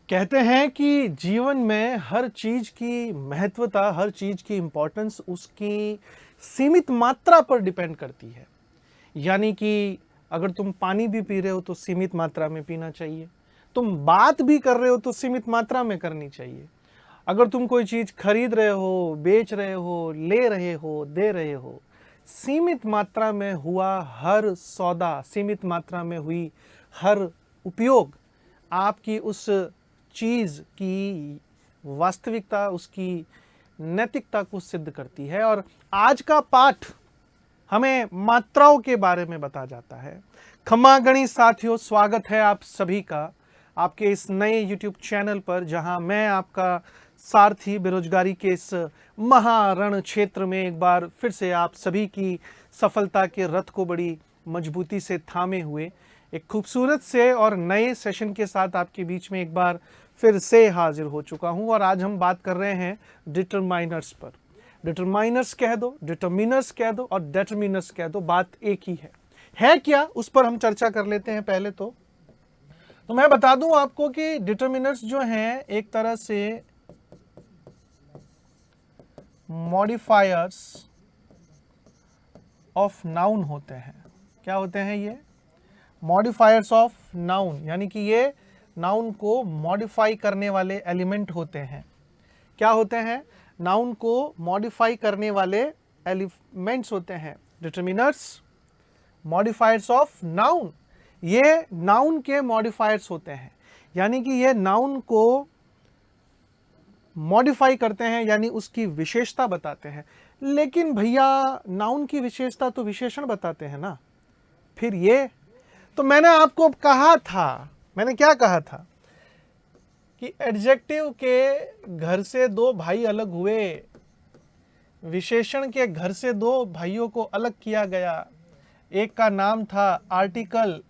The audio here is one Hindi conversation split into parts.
कहते हैं कि जीवन में हर चीज की महत्वता, हर चीज की इंपॉर्टेंस उसकी सीमित मात्रा पर डिपेंड करती है। यानी कि अगर तुम पानी भी पी रहे हो तो सीमित मात्रा में पीना चाहिए। तुम बात भी कर रहे हो तो सीमित मात्रा में करनी चाहिए। अगर तुम कोई चीज खरीद रहे हो, बेच रहे हो, ले रहे हो, दे रहे हो, सीमित मात्रा में हुआ हर सौदा, सीमित मात्रा में हुई हर उपयोग आपकी उस चीज की वास्तविकता, उसकी नैतिकता को सिद्ध करती है। और आज का पाठ हमें मात्राओं के बारे में बता जाता है। खम्मा गणी साथियों, स्वागत है आप सभी का आपके इस नए YouTube चैनल पर, जहां मैं आपका सारथी बेरोजगारी के इस महारण क्षेत्र में एक बार फिर से आप सभी की सफलता के रथ को बड़ी मजबूती से थामे हुए एक खूबसूरत से और नए सेशन के साथ आपके बीच में एक बार फिर से हाजिर हो चुका हूं। और आज हम बात कर रहे हैं डिटरमाइनर्स पर। डिटरमाइनर्स कह दो, डिटरमिनर्स कह दो और डेटरमिनर्स कह दो, बात एक ही है क्या उस पर हम चर्चा कर लेते हैं। पहले तो मैं बता दूं आपको कि डिटरमिनर्स जो हैं एक तरह से मॉडिफायर्स ऑफ नाउन होते हैं। क्या होते हैं ये? मॉडिफायर्स ऑफ नाउन, यानी कि ये नाउन को मॉडिफाई करने वाले एलिमेंट होते हैं। क्या होते हैं? नाउन को मॉडिफाई करने वाले एलिमेंट्स होते हैं। डिटरमिनर्स, मॉडिफायर्स ऑफ नाउन, ये नाउन के मॉडिफायर्स होते हैं, यानी कि ये नाउन को मॉडिफाई करते हैं, यानी उसकी विशेषता बताते हैं। लेकिन भैया, नाउन की विशेषता तो विशेषण बताते हैं ना। फिर ये तो मैंने आपको कहा था, मैंने क्या कहा था कि एडजेक्टिव के घर से दो भाई अलग हुए, विशेषण के घर से दो भाइयों को अलग किया गया। एक का नाम था आर्टिकल,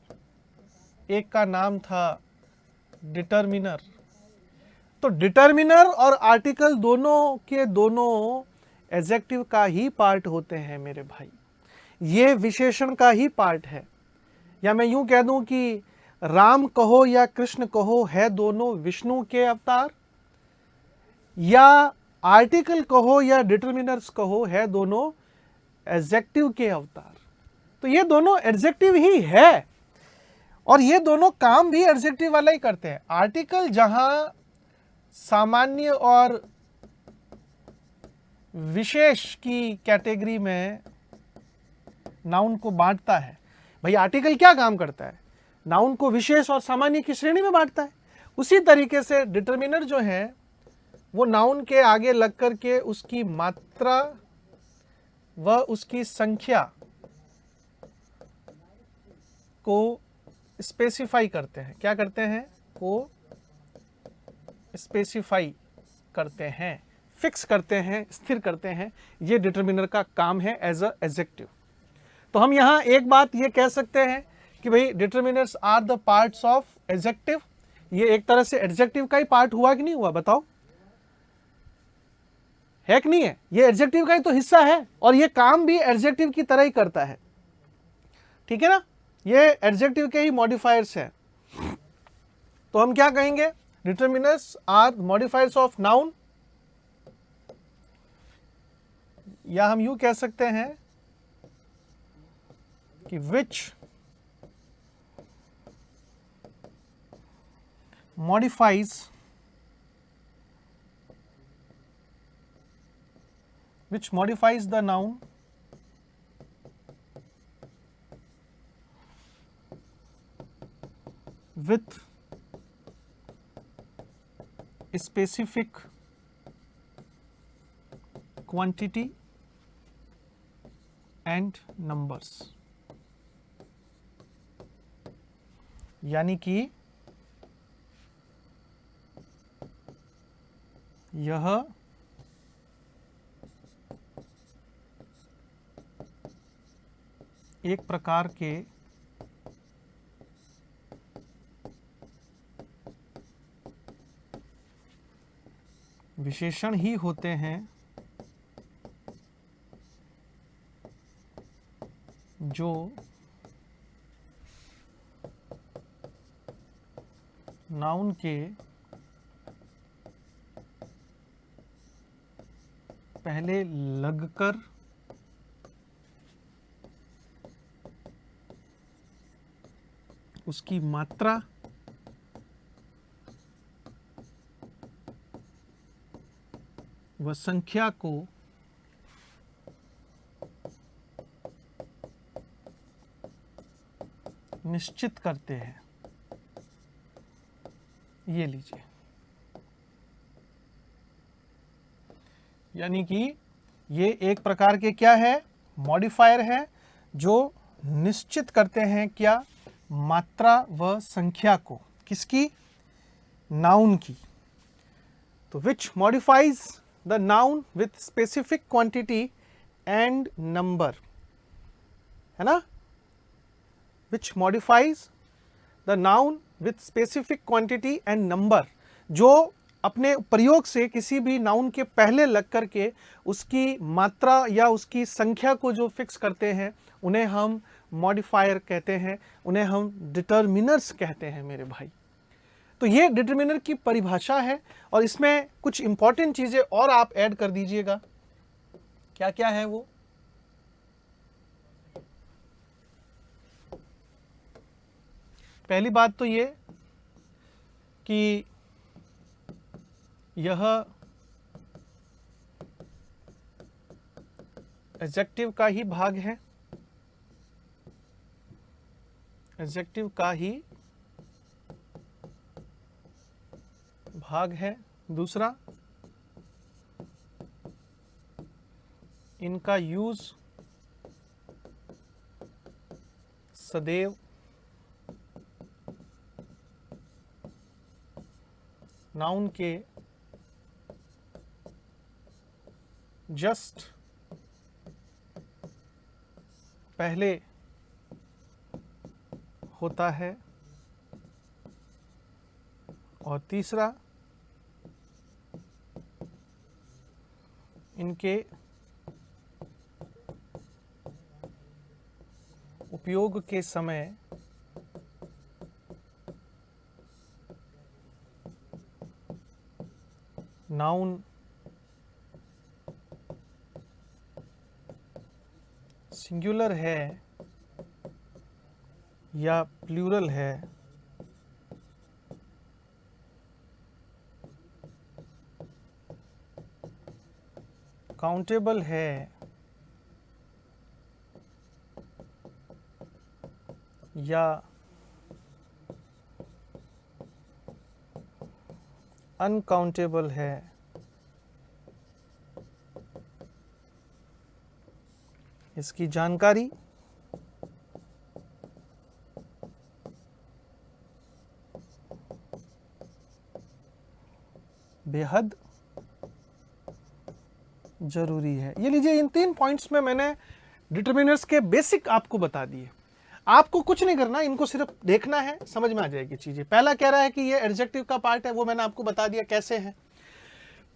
एक का नाम था डिटरमिनर। तो डिटरमिनर और आर्टिकल दोनों के दोनों एडजेक्टिव का ही पार्ट होते हैं मेरे भाई। ये विशेषण का ही पार्ट है। या मैं यूं कह दूं कि राम कहो या कृष्ण कहो, है दोनों विष्णु के अवतार, या आर्टिकल कहो या डिटरमिनर्स कहो, है दोनों एडजेक्टिव के अवतार। तो ये दोनों एडजेक्टिव ही है और ये दोनों काम भी एडजेक्टिव वाला ही करते हैं। आर्टिकल जहां सामान्य और विशेष की कैटेगरी में नाउन को बांटता है। भाई आर्टिकल क्या काम करता है? नाउन को विशेष और सामान्य की श्रेणी में बांटता है। उसी तरीके से डिटरमिनर जो है वो नाउन के आगे लग करके उसकी मात्रा व उसकी संख्या को स्पेसिफाई करते हैं। क्या करते हैं? को स्पेसिफाई करते हैं, फिक्स करते हैं, स्थिर करते हैं। ये डिटरमिनर का काम है एज अ एडजेक्टिव। तो हम यहां एक बात ये कह सकते हैं कि भाई determiners are the parts of adjective. ये एक तरह से एडजेक्टिव का ही पार्ट हुआ कि नहीं हुआ? बताओ, है कि नहीं है? ये एडजेक्टिव का ही तो हिस्सा है और ये काम भी एडजेक्टिव की तरह ही करता है। ठीक है ना? ये एडजेक्टिव के ही मॉडिफायर्स हैं। तो हम क्या कहेंगे? Determiners are modifiers of noun, या हम यूं कह सकते हैं कि which modifies the noun with a specific quantity and numbers। यानी कि यह एक प्रकार के विशेषण ही होते हैं जो नाउन के पहले लगकर उसकी मात्रा व संख्या को निश्चित करते हैं। ये लीजिए, यानी कि ये एक प्रकार के क्या है, मॉडिफायर है जो निश्चित करते हैं क्या, मात्रा व संख्या को, किसकी, नाउन की। तो which modifies the noun with specific quantity and number, है ना, which modifies the noun with specific quantity and number, जो अपने प्रयोग से किसी भी नाउन के पहले लग करके उसकी मात्रा या उसकी संख्या को जो फिक्स करते हैं उन्हें हम मॉडिफायर कहते हैं, उन्हें हम डिटर्मिनर्स कहते हैं मेरे भाई। तो ये डिटर्मिनर की परिभाषा है और इसमें कुछ इंपॉर्टेंट चीजें और आप ऐड कर दीजिएगा। क्या क्या है वो, पहली बात तो ये कि यह एडजेक्टिव का ही भाग है, एडजेक्टिव का ही भाग है। दूसरा, इनका यूज सदैव नाउन के जस्ट पहले होता है। और तीसरा, इनके उपयोग के समय नाउन सिंगुलर है या प्लूरल है, काउंटेबल है या अनकाउंटेबल है, इसकी जानकारी बेहद जरूरी है। ये लीजिए, इन 3 पॉइंट्स में मैंने डिटर्मिनर्स के बेसिक आपको बता दिए। आपको कुछ नहीं करना, इनको सिर्फ देखना है, समझ में आ जाएगी चीजें। पहला कह रहा है कि ये एडजेक्टिव का पार्ट है, वो मैंने आपको बता दिया कैसे है।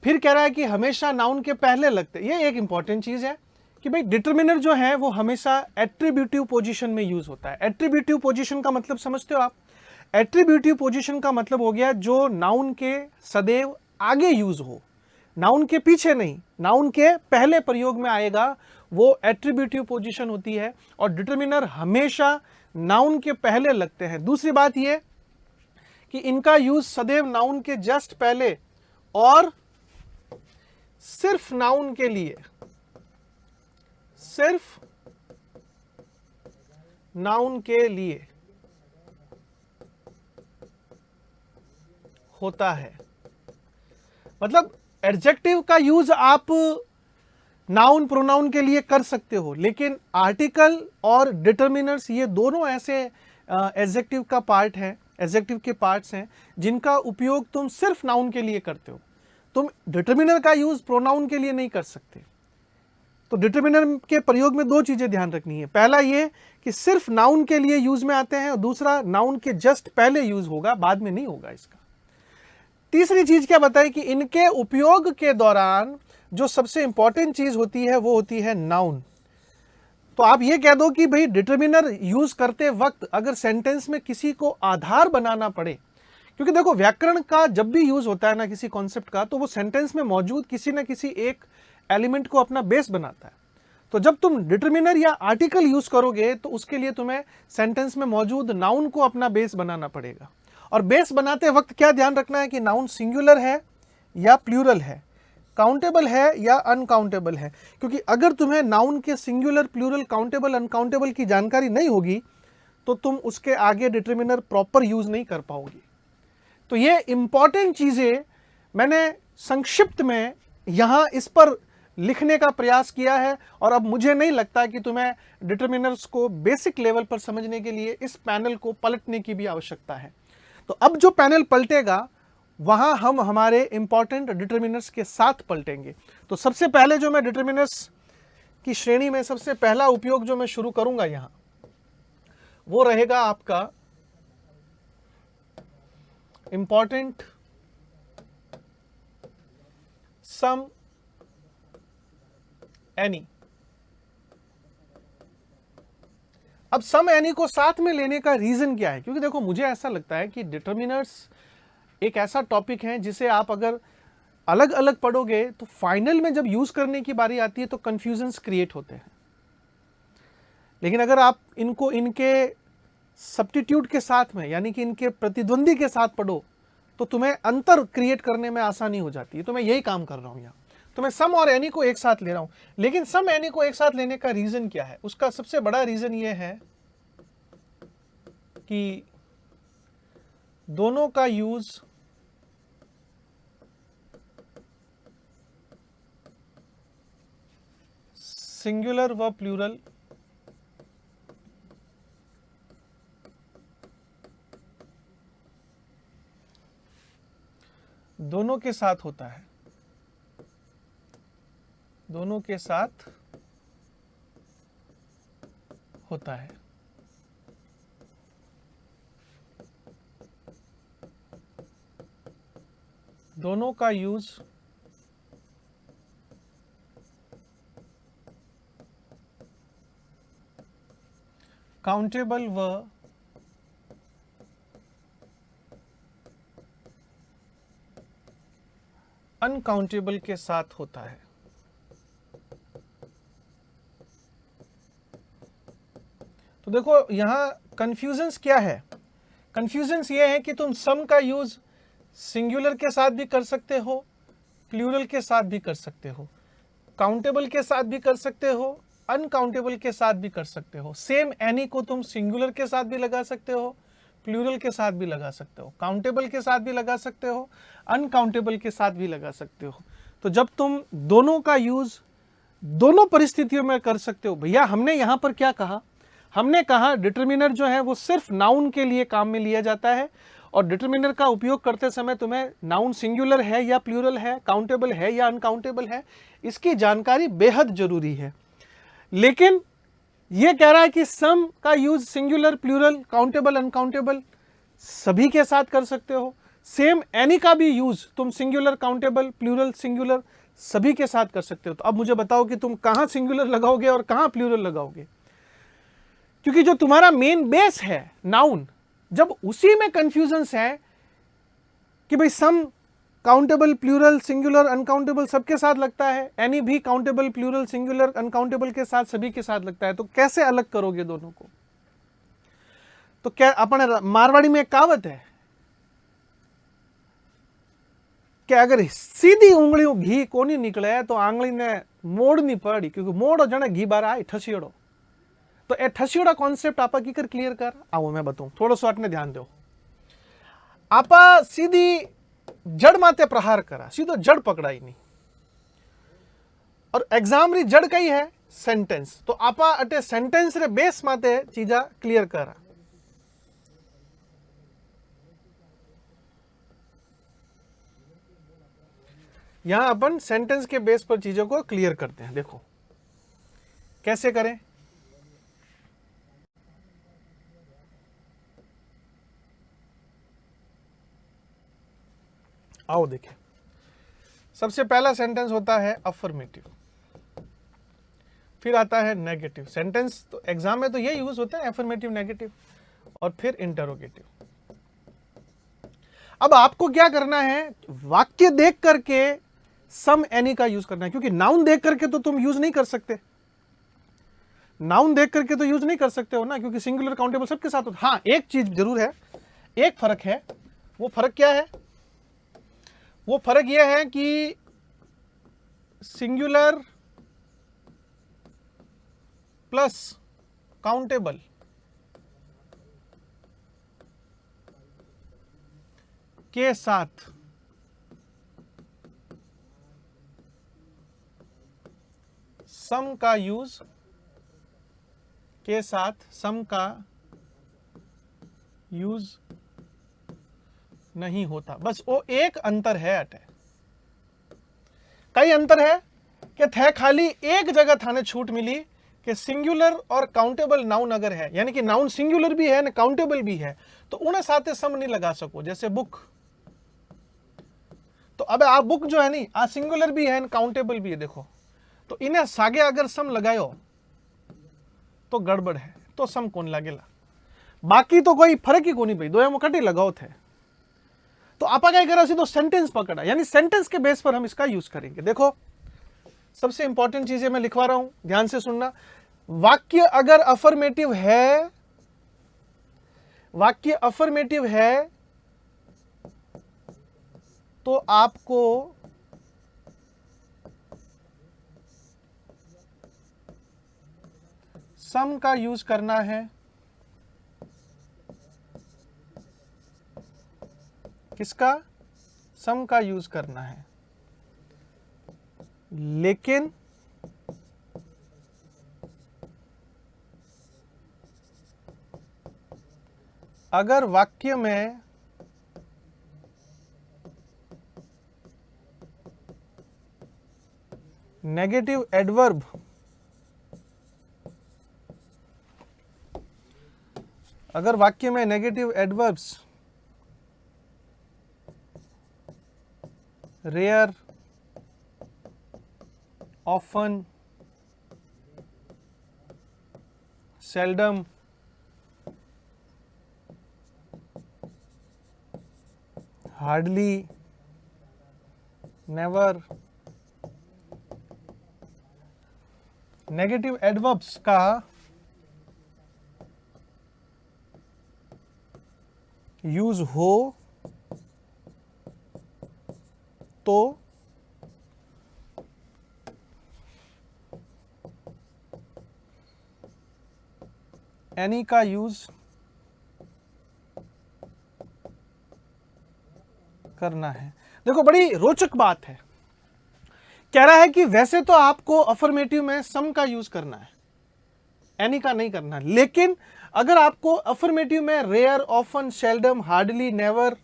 फिर कह रहा है कि हमेशा नाउन के पहले लगते, ये एक इंपॉर्टेंट चीज है कि भाई डिटर्मिनर जो है वो हमेशा एट्रीब्यूटिव पोजीशन में यूज होता है। एट्रीब्यूटिव पोजीशन का मतलब समझते हो आप? एट्रीब्यूटिव पोजीशन का मतलब हो गया जो नाउन के सदैव आगे यूज हो, नाउन के पीछे नहीं, नाउन के पहले प्रयोग में आएगा, वो एट्रीब्यूटिव पोजीशन होती है। और डिटर्मिनर हमेशा नाउन के पहले लगते हैं। दूसरी बात ये कि इनका यूज सदैव नाउन के जस्ट पहले और सिर्फ नाउन के लिए, सिर्फ नाउन के लिए होता है। मतलब एडजेक्टिव का यूज आप नाउन प्रोनाउन के लिए कर सकते हो, लेकिन आर्टिकल और डिटर्मिनर्स ये दोनों ऐसे एडजेक्टिव का पार्ट है, एडजेक्टिव के पार्ट्स हैं जिनका उपयोग तुम सिर्फ नाउन के लिए करते हो। तुम डिटर्मिनर का यूज प्रोनाउन के लिए नहीं कर सकते। तो डिटर्मिनर के प्रयोग में 2 चीजें ध्यान रखनी है। पहला ये कि सिर्फ नाउन के लिए यूज में आते हैं, और दूसरा नाउन के जस्ट पहले यूज होगा, बाद में नहीं होगा इसका। तीसरी चीज क्या बताई कि इनके उपयोग के दौरान जो सबसे इंपॉर्टेंट चीज होती है वो होती है नाउन। तो आप ये कह दो कि भाई डिटर्मिनर यूज करते वक्त अगर सेंटेंस में किसी को आधार बनाना पड़े, क्योंकि देखो व्याकरण का जब भी यूज होता है ना किसी कॉन्सेप्ट का, तो वो सेंटेंस में मौजूद किसी न किसी एक एलिमेंट को अपना बेस बनाता है। तो जब तुम डिटरमिनर या आर्टिकल यूज करोगे तो उसके लिए तुम्हें सेंटेंस में मौजूद नाउन को अपना बेस बनाना पड़ेगा। और बेस बनाते वक्त क्या ध्यान रखना है कि नाउन सिंगुलर है या प्लूरल है, काउंटेबल है या अनकाउंटेबल है। क्योंकि अगर तुम्हें नाउन के सिंगुलर, प्लूरल, काउंटेबल, अनकाउंटेबल की जानकारी नहीं होगी तो तुम उसके आगे डिटरमिनर प्रॉपर यूज नहीं कर पाओगी। तो ये इंपॉर्टेंट चीजें मैंने संक्षिप्त में यहां इस पर लिखने का प्रयास किया है, और अब मुझे नहीं लगता कि तुम्हें डिटरमिनर्स को बेसिक लेवल पर समझने के लिए इस पैनल को पलटने की भी आवश्यकता है। तो अब जो पैनल पलटेगा वहां हम हमारे इंपॉर्टेंट डिटरमिनर्स के साथ पलटेंगे। तो सबसे पहले जो मैं डिटरमिनर्स की श्रेणी में सबसे पहला उपयोग जो मैं शुरू करूंगा यहां, वो रहेगा आपका इंपॉर्टेंट सम एनी। अब सम एनी को साथ में लेने का रीजन क्या है? क्योंकि देखो, मुझे ऐसा लगता है कि डिटरमिनर्स एक ऐसा टॉपिक है जिसे आप अगर अलग अलग पढ़ोगे तो फाइनल में जब यूज करने की बारी आती है तो कंफ्यूजन्स क्रिएट होते हैं। लेकिन अगर आप इनको इनके सब्स्टिट्यूट के साथ में, यानी कि इनके प्रतिद्वंदी के साथ पढ़ो, तो तुम्हें अंतर क्रिएट करने में आसानी हो जाती है। तो मैं यही काम कर रहा हूं यहां। तो मैं सम और एनी को एक साथ ले रहा हूं। लेकिन सम एनी को एक साथ लेने का रीजन क्या है? उसका सबसे बड़ा रीजन यह है कि दोनों का यूज सिंगुलर व प्लूरल दोनों के साथ होता है। दोनों के साथ होता है। दोनों का यूज काउंटेबल व अनकाउंटेबल के साथ होता है। तो देखो, यहां कंफ्यूजन्स क्या है? कंफ्यूजन्स ये है कि तुम सम का यूज सिंगुलर के साथ भी कर सकते हो, प्लूरल के साथ भी कर सकते हो, काउंटेबल के साथ भी कर सकते हो, अनकाउंटेबल के साथ भी कर सकते हो। सेम एनी को तुम सिंगुलर के साथ भी लगा सकते हो, प्लूरल के साथ भी लगा सकते हो, काउंटेबल के साथ भी लगा सकते हो, अनकाउंटेबल के साथ भी लगा सकते हो। तो जब तुम दोनों का यूज दोनों परिस्थितियों में कर सकते हो, भैया हमने यहां पर क्या कहा? हमने कहा डिटरमिनर जो है वो सिर्फ नाउन के लिए काम में लिया जाता है, और डिटरमिनर का उपयोग करते समय तुम्हें नाउन सिंगुलर है या प्लूरल है, काउंटेबल है या अनकाउंटेबल है, इसकी जानकारी बेहद जरूरी है। लेकिन ये कह रहा है कि सम का use singular, plural, countable, uncountable सभी के साथ कर सकते हो। सेम एनी का भी यूज तुम सिंगुलर, काउंटेबल, प्लूरल, सिंगुलर सभी के साथ कर सकते हो। तो अब मुझे बताओ कि तुम कहां सिंगुलर लगाओगे और कहां प्लूरल लगाओगे? क्योंकि जो तुम्हारा मेन बेस है नाउन, जब उसी में कंफ्यूजन्स है कि भाई सम काउंटेबल, प्लूरल, सिंगुलर, अनकाउंटेबल सबके साथ लगता है, एनी भी काउंटेबल, प्लूरल, सिंगुलर, अनकाउंटेबल के साथ सभी के साथ लगता है, तो कैसे अलग करोगे दोनों को? तो क्या अपने मारवाड़ी में एक कहावत है कि अगर सीधी उंगलियों घी कोनी निकले तो आंगली ने मोड़नी पड़ी, क्योंकि मोड़ो जने घी बार आए ठसियोड़ो। तो ए ठसियोड़ा कॉन्सेप्ट आपा की कर क्लियर कर आओ, मैं बताऊं थोड़ा सा अटने ध्यान दो। आपा सीधी जड़ माते प्रहार करा, सीधो जड़ पकड़ाई नहीं, और एग्जाम री जड़ कई है सेंटेंस। तो आपा अटे सेंटेंस रे बेस माते चीजा क्लियर करा। यहां अपन सेंटेंस के बेस पर चीजों को क्लियर करते हैं। देखो कैसे करें। आओ देखें। सबसे पहला सेंटेंस होता है अफर्मेटिव, फिर आता है नेगेटिव सेंटेंस। तो एग्जाम में तो ये यूज होता है अफर्मेटिव, नेगेटिव, और फिर इंटरोगेटिव। अब आपको क्या करना है, वाक्य देख करके सम एनी का यूज करना है, क्योंकि नाउन देख करके तो तुम यूज नहीं कर सकते, नाउन देख करके तो यूज नहीं कर सकते हो ना, क्योंकि सिंगुलर काउंटेबल सबके साथ होता। हाँ, एक चीज जरूर है, एक फर्क है। वो फर्क क्या है? वो फर्क यह है कि सिंगुलर प्लस काउंटेबल के साथ सम का यूज, के साथ सम का यूज नहीं होता। बस वो एक अंतर है अटे। कई अंतर है कि थे खाली एक जगह थाने छूट मिली कि सिंगुलर और काउंटेबल नाउन अगर है, यानी कि नाउन सिंगुलर भी है ना काउंटेबल भी है, तो उन्हें साथे सम नहीं लगा सको। जैसे बुक, तो अब आप बुक जो है नहीं आ सिंगुलर भी है काउंटेबल भी है, देखो तो इन्हें सागे अगर सम लगायो तो गड़बड़ है, तो सम कौन लागेला। बाकी तो कोई फर्क ही कोनी भाई, दो कटी लगाओ थे। तो आप क्या करा सीधो सेंटेंस पकड़ा, यानी सेंटेंस के बेस पर हम इसका यूज करेंगे। देखो सबसे इंपॉर्टेंट चीजें मैं लिखवा रहा हूं, ध्यान से सुनना। वाक्य अगर अफर्मेटिव है, वाक्य अफर्मेटिव है तो आपको सम का यूज करना है। किसका? सम का यूज करना है। लेकिन अगर वाक्य में नेगेटिव एडवर्ब अगर वाक्य में negative adverbs rare, often, seldom, hardly, never, negative adverbs का यूज हो तो एनी का यूज करना है। देखो बड़ी रोचक बात है, कह रहा है कि वैसे तो आपको अफर्मेटिव में सम का यूज करना है, एनी का नहीं करना, लेकिन अगर आपको अफर्मेटिव में rare, often, seldom, hardly, never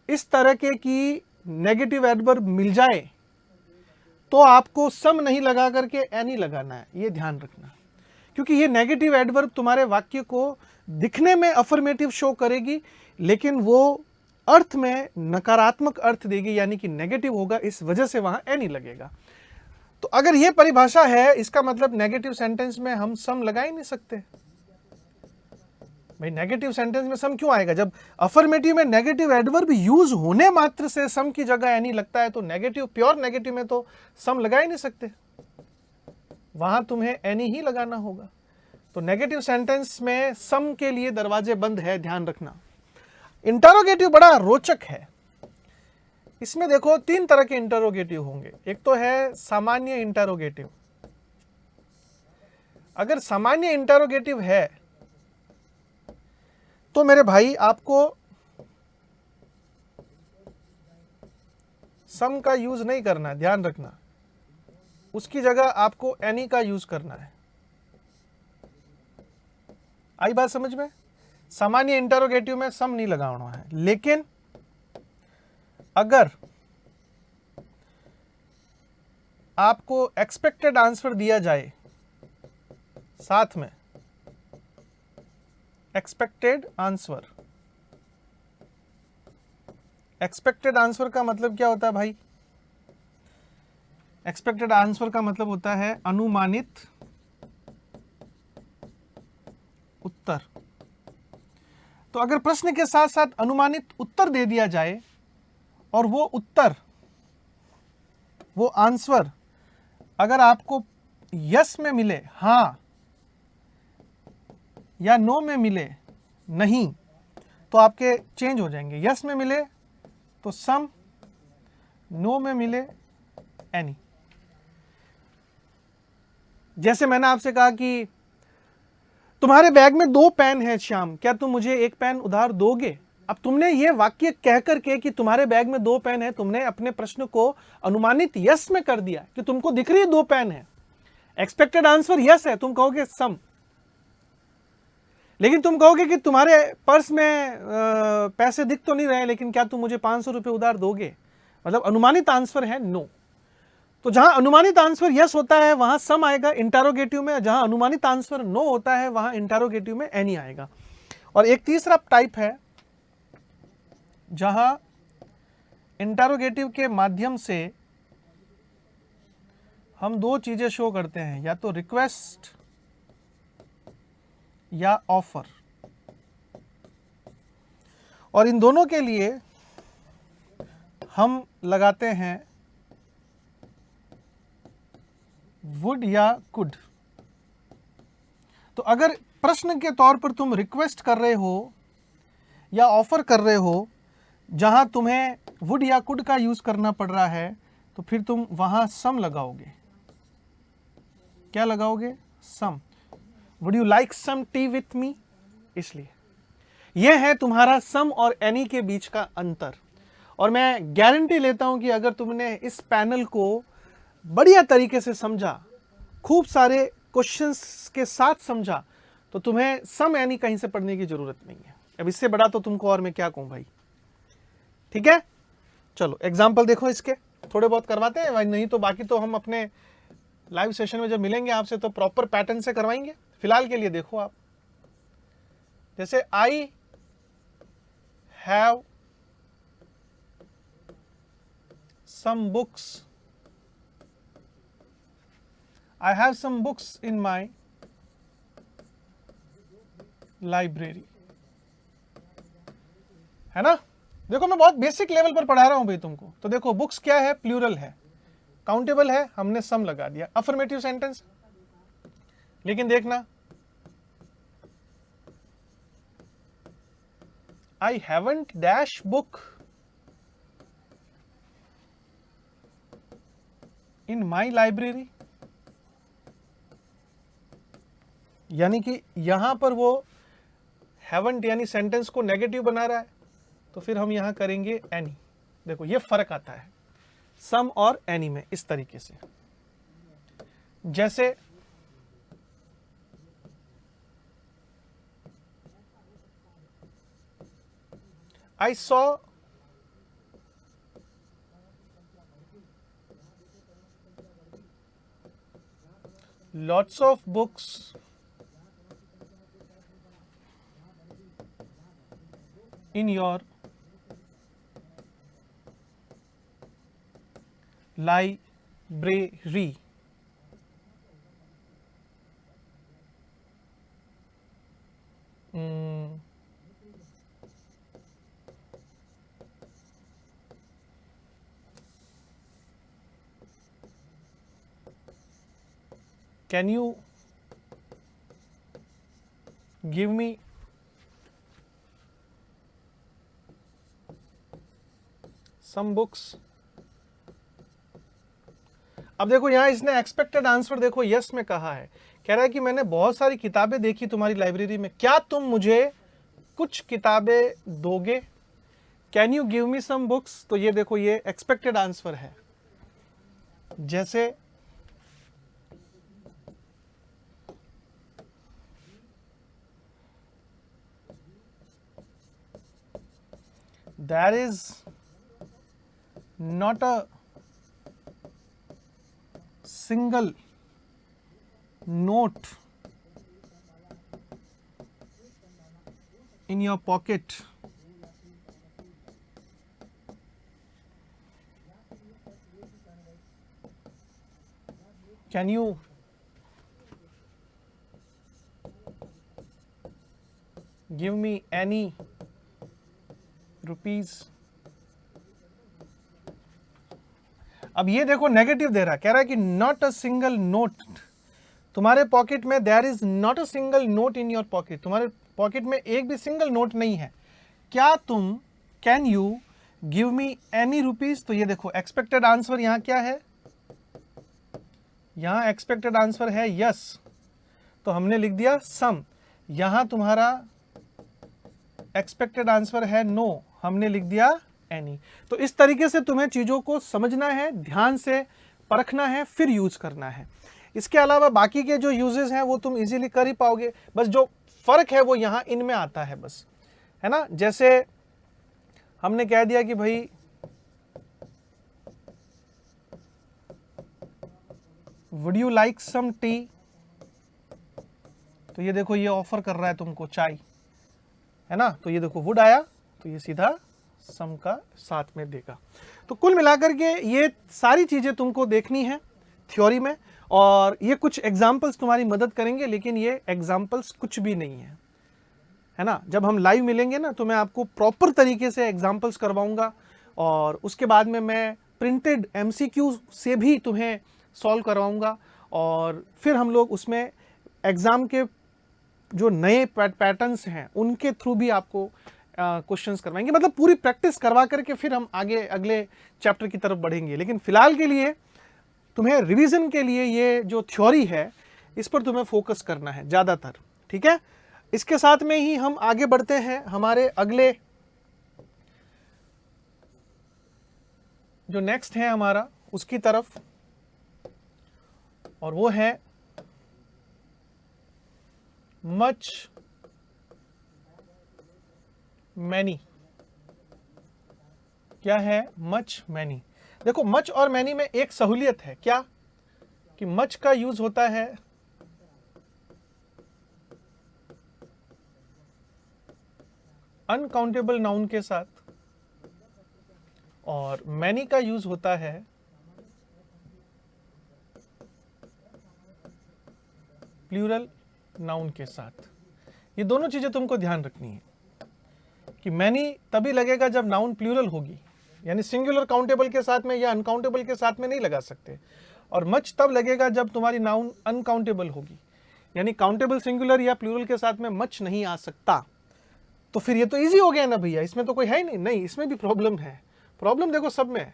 इस तरह के की नेगेटिव एडवर्ब मिल जाए तो आपको सम नहीं लगा करके एनी लगाना है। ये ध्यान रखना, क्योंकि ये नेगेटिव एडवर्ब तुम्हारे वाक्य को दिखने में अफर्मेटिव शो करेगी, लेकिन वो अर्थ में नकारात्मक अर्थ देगी, यानी कि नेगेटिव होगा, इस वजह से वहां एनी लगेगा। तो अगर ये परिभाषा है, इसका मतलब नेगेटिव सेंटेंस में हम सम लगा ही नहीं सकते भाई। नेगेटिव सेंटेंस में सम क्यों आएगा? जब अफर्मेटिव में नेगेटिव एडवर्ब यूज होने मात्र से सम की जगह एनी लगता है, तो नेगेटिव, प्योर नेगेटिव में तो सम लगा ही नहीं सकते, वहां तुम्हें एनी ही लगाना होगा। तो नेगेटिव सेंटेंस में सम के लिए दरवाजे बंद है, ध्यान रखना। इंटरोगेटिव बड़ा रोचक है। इसमें देखो तीन तरह के इंटरोगेटिव होंगे। एक तो है सामान्य इंटरोगेटिव। अगर सामान्य इंटरोगेटिव है तो मेरे भाई आपको सम का यूज नहीं करना है, ध्यान रखना। उसकी जगह आपको एनी का यूज करना है। आई बात समझ में? सामान्य इंटरोगेटिव में सम नहीं लगाना है, लेकिन अगर आपको एक्सपेक्टेड आंसर दिया जाए साथ में, एक्सपेक्टेड आंसर, एक्सपेक्टेड आंसर का मतलब क्या होता है भाई? एक्सपेक्टेड आंसर का मतलब होता है अनुमानित उत्तर। तो अगर प्रश्न के साथ साथ अनुमानित उत्तर दे दिया जाए और वो उत्तर वो आंसर अगर आपको यस में मिले, हाँ या नो में मिले नहीं, तो आपके चेंज हो जाएंगे। यस में मिले तो सम, नो में मिले एनी। जैसे मैंने आपसे कहा कि तुम्हारे बैग में 2 पेन है श्याम, क्या तुम मुझे 1 पेन उधार दोगे? अब तुमने ये वाक्य कह करके कि तुम्हारे बैग में 2 पेन है, तुमने अपने प्रश्न को अनुमानित यस में कर दिया कि तुमको दिख रही है 2 पेन है। एक्सपेक्टेड आंसर यस है, तुम कहोगे सम। लेकिन तुम कहोगे कि तुम्हारे पर्स में पैसे दिख तो नहीं रहे, लेकिन क्या तुम मुझे 500 रुपए उधार दोगे? मतलब अनुमानित आंसर है नो। तो जहां अनुमानित आंसर यस होता है वहां सम आएगा इंटरोगेटिव में, जहां अनुमानित आंसर नो होता है वहां इंटरोगेटिव में एनी आएगा। और एक तीसरा टाइप है जहां इंटरोगेटिव के माध्यम से हम 2 चीजें शो करते हैं, या तो रिक्वेस्ट या ऑफर। और इन दोनों के लिए हम लगाते हैं वुड या कुड। तो अगर प्रश्न के तौर पर तुम रिक्वेस्ट कर रहे हो या ऑफर कर रहे हो, जहां तुम्हें वुड या कुड का यूज करना पड़ रहा है, तो फिर तुम वहां सम लगाओगे। क्या लगाओगे? Some. Would you like some tea with me? इसलिए यह है तुम्हारा सम और एनी के बीच का अंतर। और मैं गारंटी लेता हूं कि अगर तुमने इस पैनल को बढ़िया तरीके से समझा, खूब सारे क्वेश्चंस के साथ समझा, तो तुम्हें सम एनी कहीं से पढ़ने की जरूरत नहीं है। अब इससे बड़ा तो तुमको और मैं क्या कहूं भाई। ठीक है, चलो एग्जाम्पल देखो इसके, थोड़े बहुत करवाते हैं भाई, नहीं तो बाकी तो हम अपने लाइव सेशन में जब मिलेंगे आपसे तो प्रॉपर पैटर्न से करवाएंगे। फिलहाल के लिए देखो आप, जैसे I have some books, I have some books in my library, है ना। देखो मैं बहुत बेसिक लेवल पर पढ़ा रहा हूं भाई तुमको। तो देखो बुक्स क्या है? प्लूरल है, काउंटेबल है, हमने सम लगा दिया, अफर्मेटिव सेंटेंस। लेकिन देखना, I haven't dash book in my library, यानी कि यहां पर वो हैवंट यानी सेंटेंस को नेगेटिव बना रहा है, तो फिर हम यहां करेंगे एनी। देखो ये फर्क आता है सम और एनी में इस तरीके से। जैसे I saw lots of books in your library. Can you give me some books? अब देखो यहां इसने एक्सपेक्टेड आंसर देखो यस में कहा है, कह रहा है कि मैंने बहुत सारी किताबें देखी तुम्हारी लाइब्रेरी में, क्या तुम मुझे कुछ किताबें दोगे? Can you give me some books? तो ये देखो ये एक्सपेक्टेड आंसर है। जैसे there is not a single note in your pocket can you give me any rupees? अब ये देखो नेगेटिव दे रहा है, कह रहा है कि नॉट अ सिंगल नोट, तुम्हारे पॉकेट में there is not a single note in your pocket, तुम्हारे पॉकेट में एक भी सिंगल नोट नहीं है, क्या तुम, can you give me any rupees. तो ये देखो एक्सपेक्टेड आंसर यहां क्या है, यहां एक्सपेक्टेड आंसर है यस, तो हमने लिख दिया सम। यहां तुम्हारा एक्सपेक्टेड आंसर है नो, हमने लिख दिया एनी। तो इस तरीके से तुम्हें चीजों को समझना है, ध्यान से परखना है, फिर यूज करना है। इसके अलावा बाकी के जो यूजेस हैं वो तुम इजीली कर ही पाओगे, बस जो फर्क है वो यहां इनमें आता है बस, है ना। जैसे हमने कह दिया कि भाई would you like some tea, तो ये देखो ये ऑफर कर रहा है तुमको चाय, है ना, तो ये देखो वुड आया, तो ये सीधा सम का साथ में देगा। तो कुल मिलाकर के ये सारी चीजें तुमको देखनी है थ्योरी में, और ये कुछ एग्जाम्पल्स तुम्हारी मदद करेंगे, लेकिन ये एग्जाम्पल्स कुछ भी नहीं है ना। जब हम लाइव मिलेंगे ना तो मैं आपको प्रॉपर तरीके से एग्जाम्पल्स करवाऊंगा, और उसके बाद में मैं प्रिंटेड एमसीक्यू से भी तुम्हें सॉल्व करवाऊंगा, और फिर हम लोग उसमें एग्जाम के जो नए पैटर्न्स हैं उनके थ्रू भी आपको क्वेश्चंस करवाएंगे, मतलब पूरी प्रैक्टिस करवा करके फिर हम आगे अगले चैप्टर की तरफ बढ़ेंगे। लेकिन फिलहाल के लिए तुम्हें रिवीजन के लिए ये जो थ्योरी है इस पर तुम्हें फोकस करना है ज़्यादातर, ठीक है। इसके साथ में ही हम आगे बढ़ते हैं हमारे अगले जो नेक्स्ट है हमारा उसकी तरफ, और वो है मच मैनी। क्या है मच मैनी। देखो मच और मैनी में एक सहूलियत है, क्या कि मच का यूज होता है अनकाउंटेबल नाउन के साथ, और मैनी का यूज होता है प्लूरल नाउन के साथ। ये दोनों चीजें तुमको ध्यान रखनी है कि मैनी तभी लगेगा जब नाउन प्लूरल होगी, यानी सिंगुलर काउंटेबल के साथ में या अनकाउंटेबल के साथ में नहीं लगा सकते, और मच तब लगेगा जब तुम्हारी नाउन अनकाउंटेबल होगी, यानी काउंटेबल सिंगुलर या प्लूरल के साथ में मच नहीं आ सकता। तो फिर ये तो इजी हो गया ना भैया, इसमें तो कोई है ही नहीं। नहीं, इसमें भी प्रॉब्लम है। प्रॉब्लम देखो सब में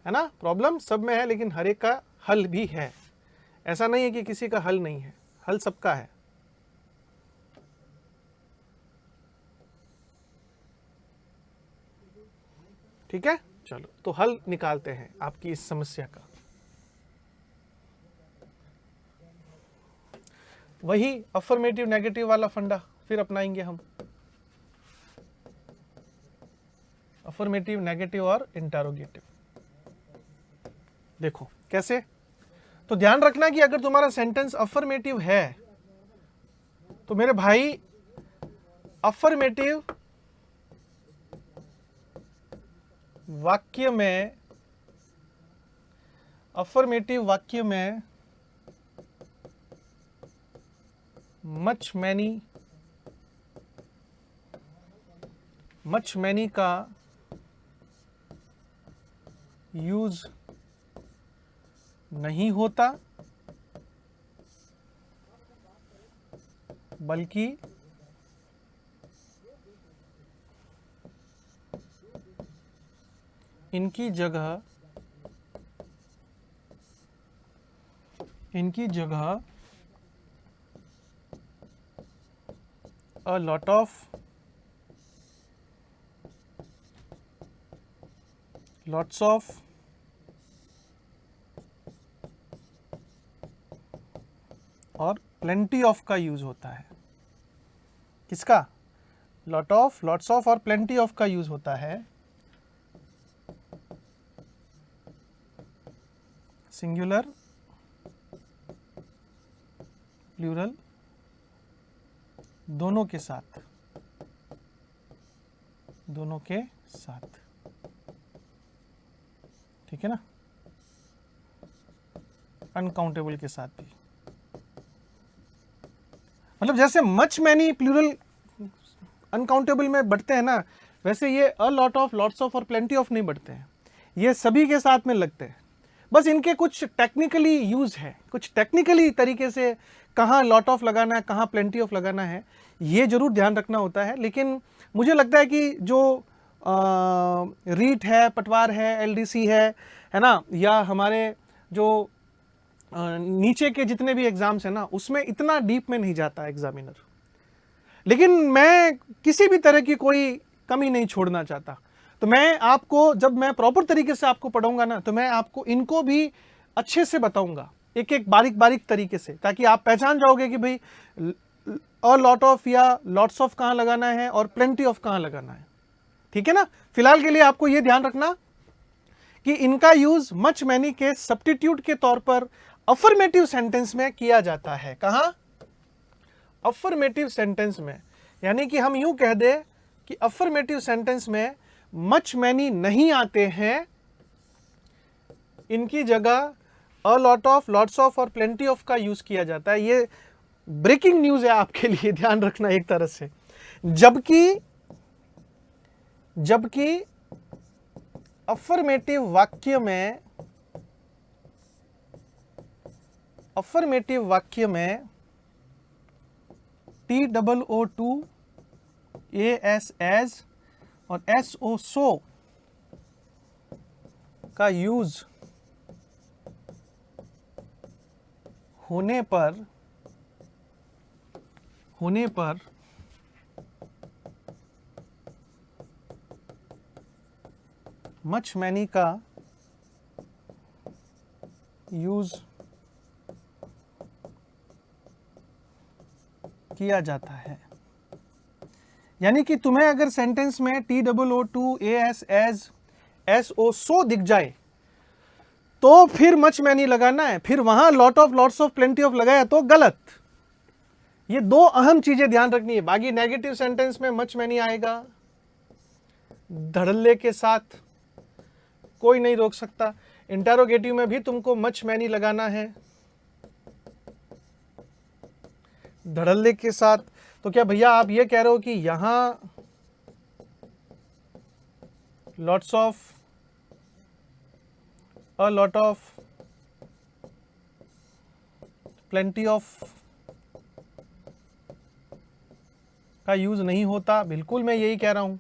है ना, प्रॉब्लम सब में है, लेकिन हर एक का हल भी है। ऐसा नहीं है कि किसी का हल नहीं है, हल सबका है। ठीक है, चलो तो हल निकालते हैं आपकी इस समस्या का। वही अफर्मेटिव नेगेटिव वाला फंडा फिर अपनाएंगे हम, अफर्मेटिव नेगेटिव और इंटरोगेटिव। देखो कैसे, तो ध्यान रखना कि अगर तुम्हारा सेंटेंस अफर्मेटिव है तो मेरे भाई अफर्मेटिव वाक्य में, अफर्मेटिव वाक्य में मच मैनी का यूज नहीं होता, बल्कि इनकी जगह a lot of lots of और plenty of का यूज होता है। किसका? lot of, lots of और plenty of का यूज होता है सिंगुलर प्लूरल दोनों के साथ, दोनों के साथ, ठीक है ना, अनकाउंटेबल के साथ भी। मतलब जैसे मच मैनी प्लूरल अनकाउंटेबल में बढ़ते हैं ना, वैसे ये a lot of, lots of और प्लेंटी ऑफ नहीं बढ़ते हैं। ये सभी के साथ में लगते हैं, बस इनके कुछ टेक्निकली यूज है, कुछ टेक्निकली तरीके से कहाँ लॉट ऑफ लगाना है, कहाँ प्लेंटी ऑफ लगाना है, ये जरूर ध्यान रखना होता है। लेकिन मुझे लगता है कि जो रीट है, पटवार है, एलडीसी है ना, या हमारे जो नीचे के जितने भी एग्जाम्स हैं ना, उसमें इतना डीप में नहीं जाता एग्जामिनर। लेकिन मैं किसी भी तरह की कोई कमी नहीं छोड़ना चाहता, तो मैं आपको, जब मैं प्रॉपर तरीके से आपको पढ़ाऊंगा ना, तो मैं आपको इनको भी अच्छे से बताऊंगा, एक एक बारीक बारीक तरीके से, ताकि आप पहचान जाओगे कि भाई अ लॉट ऑफ या लॉट्स ऑफ कहाँ लगाना है और प्लेंटी ऑफ कहाँ लगाना है। ठीक है ना। फिलहाल के लिए आपको यह ध्यान रखना कि इनका यूज मच मैनी के सब्स्टिट्यूट के तौर पर अफर्मेटिव सेंटेंस में किया जाता है। कहां? अफर्मेटिव सेंटेंस में। यानी कि हम यूं कह दे कि अफर्मेटिव सेंटेंस में मच मैनी नहीं आते हैं, इनकी जगह a lot of, lots of और प्लेंटी ऑफ का यूज किया जाता है। ये ब्रेकिंग न्यूज है आपके लिए, ध्यान रखना एक तरह से। जबकि अफर्मेटिव वाक्य में TOO, AS एज और SO सो का यूज होने पर मच मैनी का यूज किया जाता है। यानी कि तुम्हें अगर सेंटेंस में TOO, AS एज, SO सो दिख जाए तो फिर मच मैनी लगाना है, फिर वहां lot of, lots of, plenty of लगाया तो गलत। ये दो अहम चीजें ध्यान रखनी है। बाकी नेगेटिव सेंटेंस में मच मैनी आएगा, धड़ल्ले के साथ, कोई नहीं रोक सकता। इंटरोगेटिव में भी तुमको मच मैनी लगाना है, धड़ल्ले के साथ। तो क्या भैया आप ये कह रहे हो कि यहां lots of, a lot of, plenty of का यूज नहीं होता? बिल्कुल मैं यही कह रहा हूं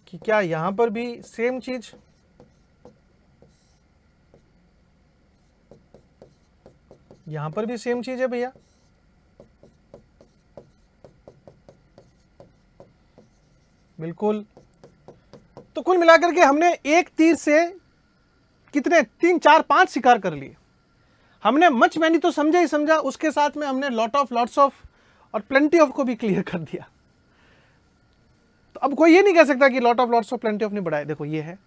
कि क्या यहां पर भी सेम चीज? यहां पर भी सेम चीज है भैया। बिल्कुल। तो कुल मिलाकर के हमने एक तीर से कितने, 3, 4, 5 शिकार कर लिए। हमने मच मैनी तो समझा ही समझा, उसके साथ में हमने लॉट ऑफ, लॉट्स ऑफ और प्लेंटी ऑफ को भी क्लियर कर दिया। तो अब कोई ये नहीं कह सकता कि lot of, lots of, plenty of नहीं पढ़ाया। देखो ये है,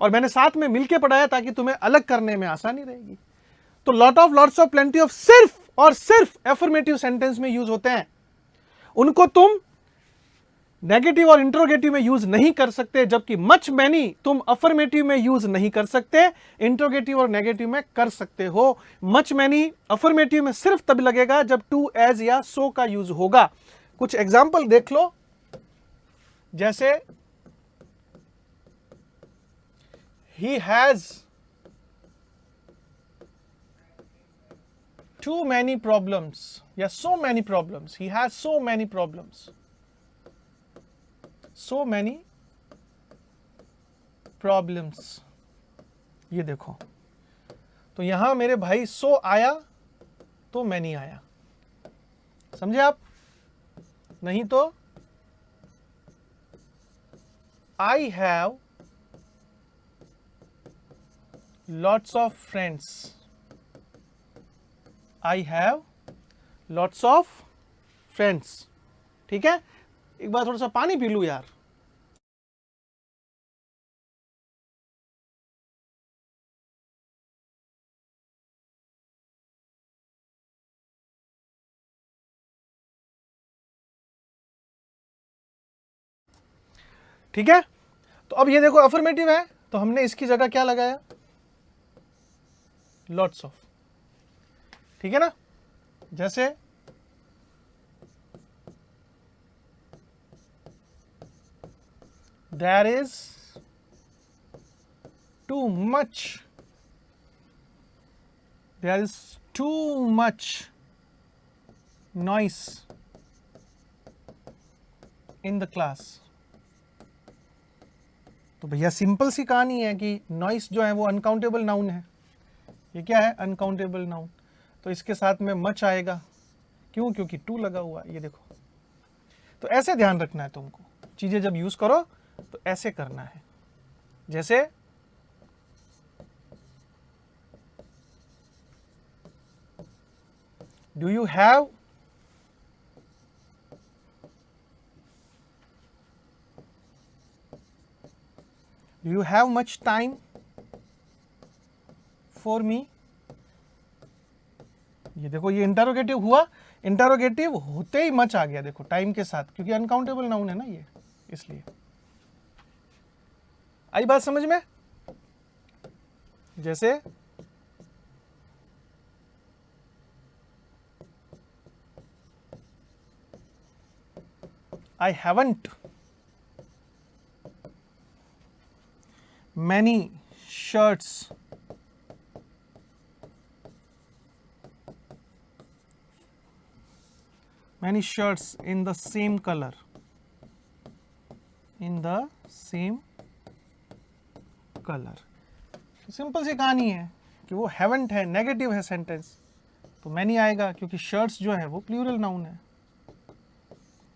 और मैंने साथ में मिलके पढ़ाया ताकि तुम्हें अलग करने में आसानी रहेगी। तो lot of, lots of, plenty of सिर्फ और सिर्फ एफर्मेटिव सेंटेंस में यूज होते हैं। उनको तुम नेगेटिव और इंट्रोगेटिव में यूज नहीं कर सकते, जबकि मच मैनी तुम अफर्मेटिव में यूज नहीं कर सकते, इंट्रोगेटिव और नेगेटिव में कर सकते हो। मच मैनी अफर्मेटिव में सिर्फ तब लगेगा जब टू, एज या सो का यूज होगा। कुछ एग्जाम्पल देख लो, जैसे he has too many problems या so many problems, he has so many problems, so many problems। ये देखो, तो यहां मेरे भाई so आया तो many आया, समझे आप? नहीं तो I have lots of friends, I have lots of friends। ठीक है, एक बार थोड़ा सा पानी पी लूं यार। ठीक है, तो अब ये देखो अफर्मेटिव है, तो हमने इसकी जगह क्या लगाया? Lots of. ठीक है ना। जैसे there is too much, there is too much noise in the class। तो भैया सिंपल सी कहानी है कि नॉइस जो है वो अनकाउंटेबल नाउन है। ये क्या है? Uncountable noun. तो इसके साथ में मच आएगा, क्यों? क्योंकि टू लगा हुआ। ये देखो, तो ऐसे ध्यान रखना है तुमको, चीजें जब यूज करो तो ऐसे करना है। जैसे do you have, do you have much time for me. ये देखो, ये इंटरोगेटिव हुआ, इंटरोगेटिव होते ही मच आ गया, देखो टाइम के साथ, क्योंकि अनकाउंटेबल नाउन है ना ये, इसलिए। आई बात समझ में? जैसे I haven't many shirts in the same color, simple सी कहानी है कि वो haven't है, नेगेटिव है सेंटेंस, तो many आएगा, क्योंकि शर्ट्स जो है वो प्लूरल नाउन है।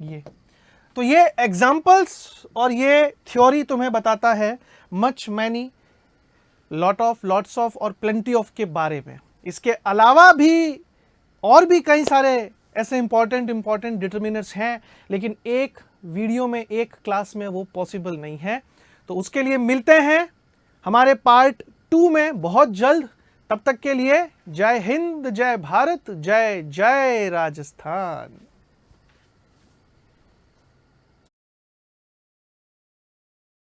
ये तो ये एग्जाम्पल्स और ये थ्योरी तुम्हें बताता है much, many, lot of, lots of और प्लेंटी ऑफ के बारे में। इसके अलावा भी और भी कई सारे ऐसे इंपॉर्टेंट डिटर्मिनर्स हैं, लेकिन एक वीडियो में, एक क्लास में वो पॉसिबल नहीं है। तो उसके लिए मिलते हैं हमारे पार्ट 2 में बहुत जल्द। तब तक के लिए जय हिंद, जय भारत, जय जय राजस्थान।